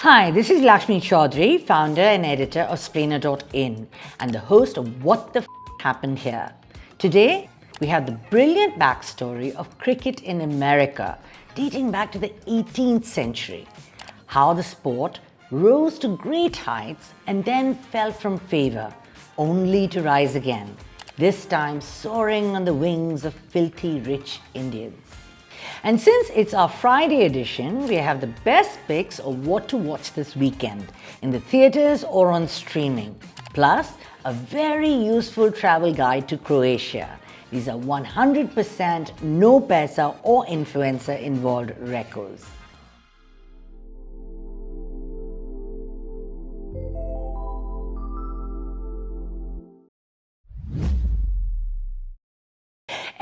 Hi, this is Lakshmi Chaudhary, founder and editor of Splainer.in and the host of What the Happened Here. Today, we have the brilliant backstory of cricket in America, dating back to the 18th century. How the sport rose to great heights and then fell from favor, only to rise again, this time soaring on the wings of filthy rich Indians. And since it's our Friday edition, we have the best picks of what to watch this weekend in the theatres or on streaming, plus a very useful travel guide to Croatia. These are 100% no paisa or influencer involved recos.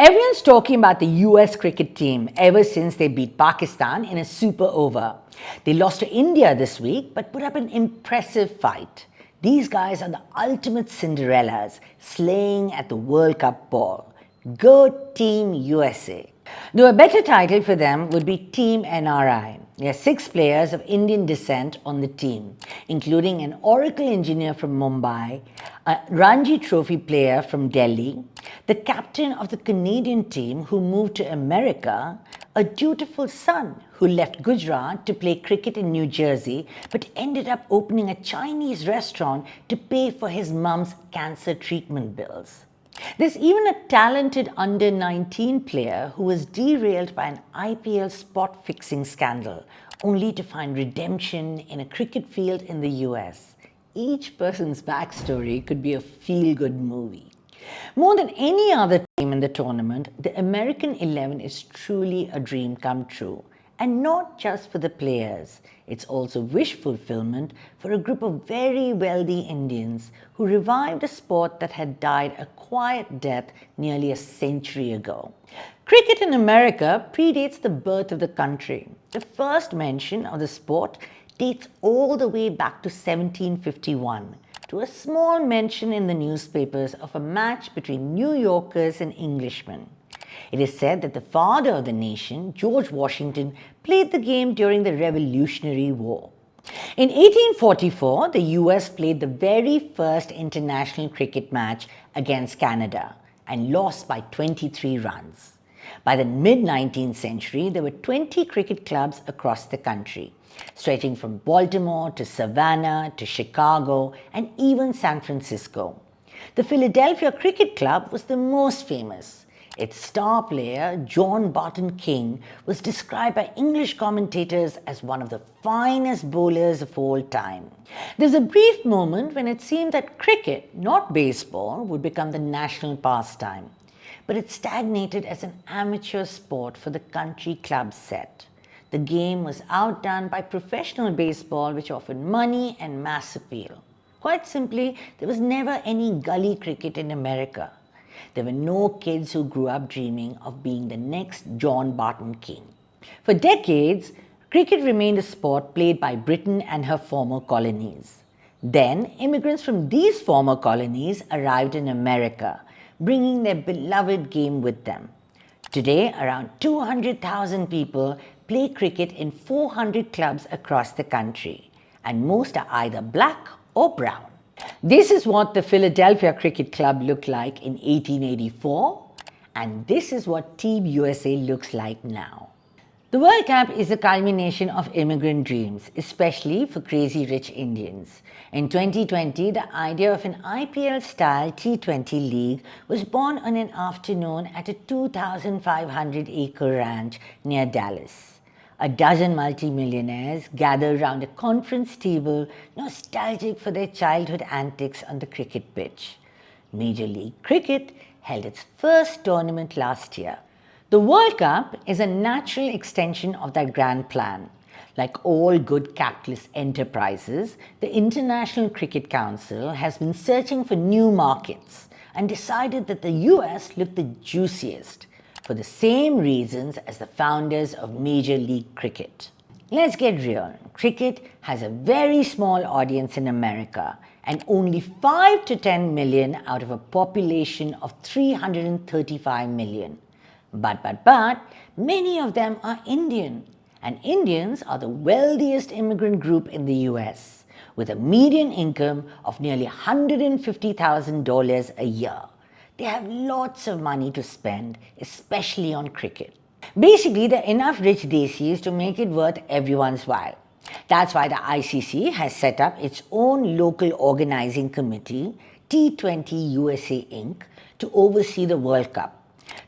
Everyone's talking about the US cricket team ever since they beat Pakistan in a super over. They lost to India this week but put up an impressive fight. These guys are the ultimate Cinderellas, slaying at the World Cup ball. Go Team USA! Though a better title for them would be Team NRI. There are 6 players of Indian descent on the team, including an Oracle engineer from Mumbai, a Ranji Trophy player from Delhi, the captain of the Canadian team who moved to America, a dutiful son who left Gujarat to play cricket in New Jersey but ended up opening a Chinese restaurant to pay for his mum's cancer treatment bills. There's even a talented under-19 player who was derailed by an IPL spot fixing scandal, only to find redemption in a cricket field in the US. Each person's backstory could be a feel-good movie. More than any other team in the tournament, the American 11 is truly a dream come true. And not just for the players, it's also wish fulfillment for a group of very wealthy Indians who revived a sport that had died a quiet death nearly a century ago. Cricket in America predates the birth of the country. The first mention of the sport dates all the way back to 1751, to a small mention in the newspapers of a match between New Yorkers and Englishmen. It is said that the father of the nation, George Washington, played the game during the Revolutionary War. In 1844, the US played the very first international cricket match against Canada and lost by 23 runs. By the mid-19th century, there were 20 cricket clubs across the country, stretching from Baltimore to Savannah to Chicago and even San Francisco. The Philadelphia Cricket Club was the most famous. Its star player, John Barton King, was described by English commentators as one of the finest bowlers of all time. There's a brief moment when it seemed that cricket, not baseball, would become the national pastime. But it stagnated as an amateur sport for the country club set. The game was outdone by professional baseball, which offered money and mass appeal. Quite simply, there was never any gully cricket in America. There were no kids who grew up dreaming of being the next John Barton King. For decades, cricket remained a sport played by Britain and her former colonies. Then, immigrants from these former colonies arrived in America, bringing their beloved game with them. Today, around 200,000 people play cricket in 400 clubs across the country, and most are either black or brown. This is what the Philadelphia Cricket Club looked like in 1884, and this is what Team USA looks like now. The World Cup is a culmination of immigrant dreams, especially for crazy rich Indians. In 2020, the idea of an IPL-style T20 league was born on an afternoon at a 2,500-acre ranch near Dallas. A dozen multimillionaires gathered round a conference table, nostalgic for their childhood antics on the cricket pitch. Major League Cricket held its first tournament last year. The World Cup is a natural extension of that grand plan. Like all good capitalist enterprises, the International Cricket Council has been searching for new markets and decided that the US looked the juiciest, for the same reasons as the founders of Major League Cricket. Let's get real. Cricket has a very small audience in America and only 5 to 10 million out of a population of 335 million. But, many of them are Indian. And Indians are the wealthiest immigrant group in the US, with a median income of nearly $150,000 a year. They have lots of money to spend, especially on cricket. Basically, there are enough rich desis to make it worth everyone's while. That's why the ICC has set up its own local organizing committee, T20 USA Inc., to oversee the World Cup.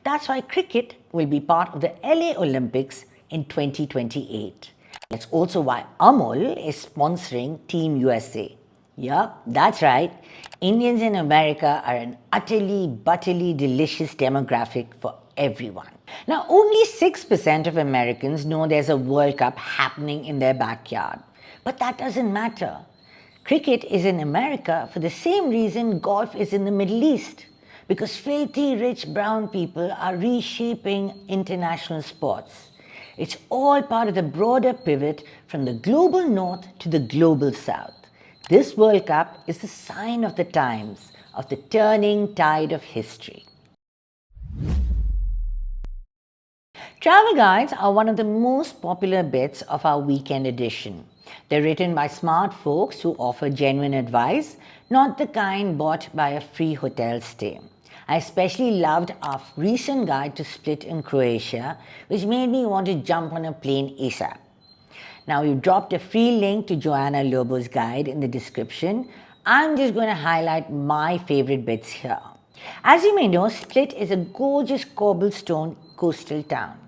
That's why cricket will be part of the LA Olympics in 2028. That's also why Amul is sponsoring Team USA. Yup, that's right. Indians in America are an utterly, butterly delicious demographic for everyone. Now, only 6% of Americans know there's a World Cup happening in their backyard. But that doesn't matter. Cricket is in America for the same reason golf is in the Middle East. Because filthy rich brown people are reshaping international sports. It's all part of the broader pivot from the global north to the global south. This World Cup is the sign of the times, of the turning tide of history. Travel guides are one of the most popular bits of our weekend edition. They're written by smart folks who offer genuine advice, not the kind bought by a free hotel stay. I especially loved our recent guide to Split in Croatia, which made me want to jump on a plane ASAP. Now, we've dropped a free link to Joanna Lobo's guide in the description. I'm just going to highlight my favorite bits here. As you may know, Split is a gorgeous cobblestone coastal town.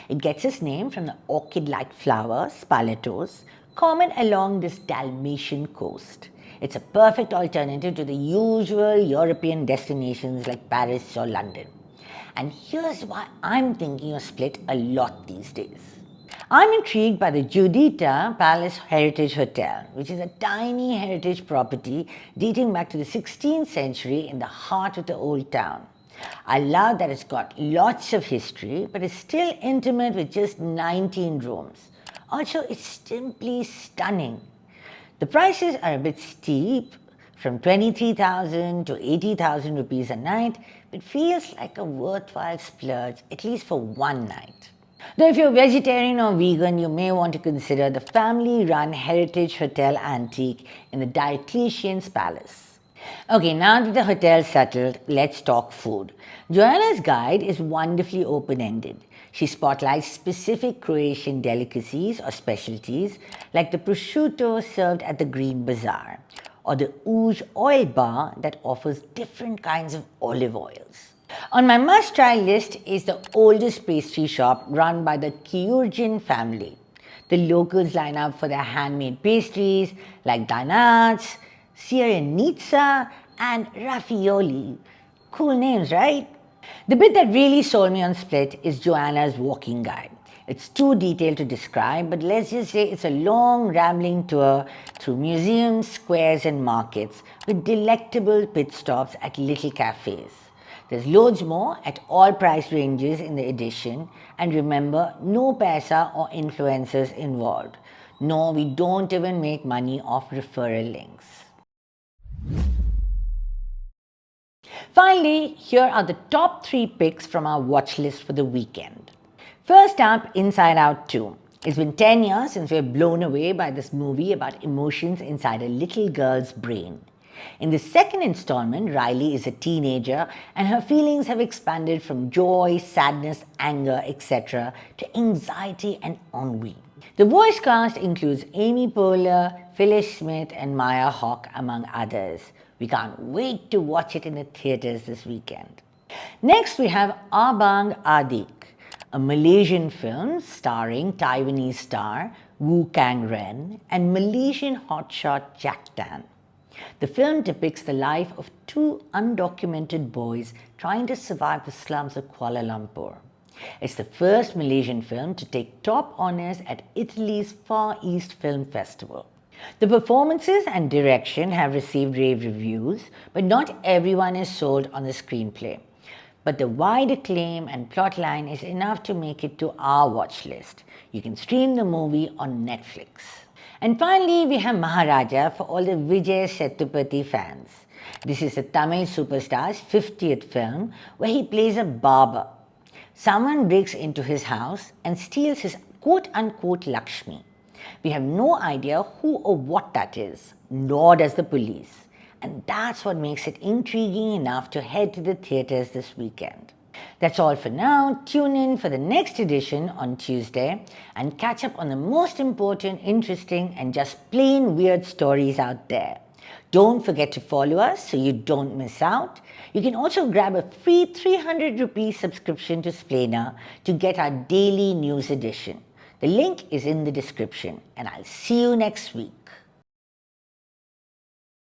It gets its name from the orchid-like flower, spalatos, common along this Dalmatian coast. It's a perfect alternative to the usual European destinations like Paris or London. And here's why I'm thinking of Split a lot these days. I'm intrigued by the Giuditta Palace Heritage Hotel, which is a tiny heritage property dating back to the 16th century in the heart of the old town. I love that it's got lots of history, but it's still intimate with just 19 rooms. Also, it's simply stunning. The prices are a bit steep, from 23,000 to 80,000 rupees a night, but feels like a worthwhile splurge, at least for one night. Though if you're vegetarian or vegan, you may want to consider the family-run Heritage Hotel Antique in the Diocletian's Palace. Okay, now that the hotel's settled, let's talk food. Joanna's guide is wonderfully open-ended. She spotlights specific Croatian delicacies or specialties like the prosciutto served at the Green Bazaar or the Uj oil bar that offers different kinds of olive oils. On my must-try list is the oldest pastry shop run by the Kyurgin family. The locals line up for their handmade pastries like danats, sirenitsa and ravioli. Cool names, right? The bit that really sold me on Split is Joanna's walking guide. It's too detailed to describe, but let's just say it's a long, rambling tour through museums, squares and markets with delectable pit stops at little cafes. There's loads more at all price ranges in the edition, and remember, no paisa or influencers involved. No, we don't even make money off referral links. Finally, here are the top 3 picks from our watch list for the weekend. First up, Inside Out 2. It's been 10 years since we were blown away by this movie about emotions inside a little girl's brain. In the second installment, Riley is a teenager and her feelings have expanded from joy, sadness, anger, etc. to anxiety and ennui. The voice cast includes Amy Poehler, Phyllis Smith and Maya Hawke, among others. We can't wait to watch it in the theatres this weekend. Next, we have Abang Adik, a Malaysian film starring Taiwanese star Wu Kang Ren and Malaysian hotshot Jack Tan. The film depicts the life of 2 undocumented boys trying to survive the slums of Kuala Lumpur. It's the first Malaysian film to take top honours at Italy's Far East Film Festival. The performances and direction have received rave reviews, but not everyone is sold on the screenplay. But the wide acclaim and plotline is enough to make it to our watch list. You can stream the movie on Netflix. And finally, we have Maharaja for all the Vijay Sethupathi fans. This is the Tamil superstar's 50th film where he plays a barber. Someone breaks into his house and steals his quote-unquote Lakshmi. We have no idea who or what that is, nor does the police. And that's what makes it intriguing enough to head to the theatres this weekend. That's all for now. Tune in for the next edition on Tuesday and catch up on the most important, interesting, and just plain weird stories out there. Don't forget to follow us so you don't miss out. You can also grab a free 300 rupee subscription to Splainer to get our daily news edition. The link is in the description, and I'll see you next week.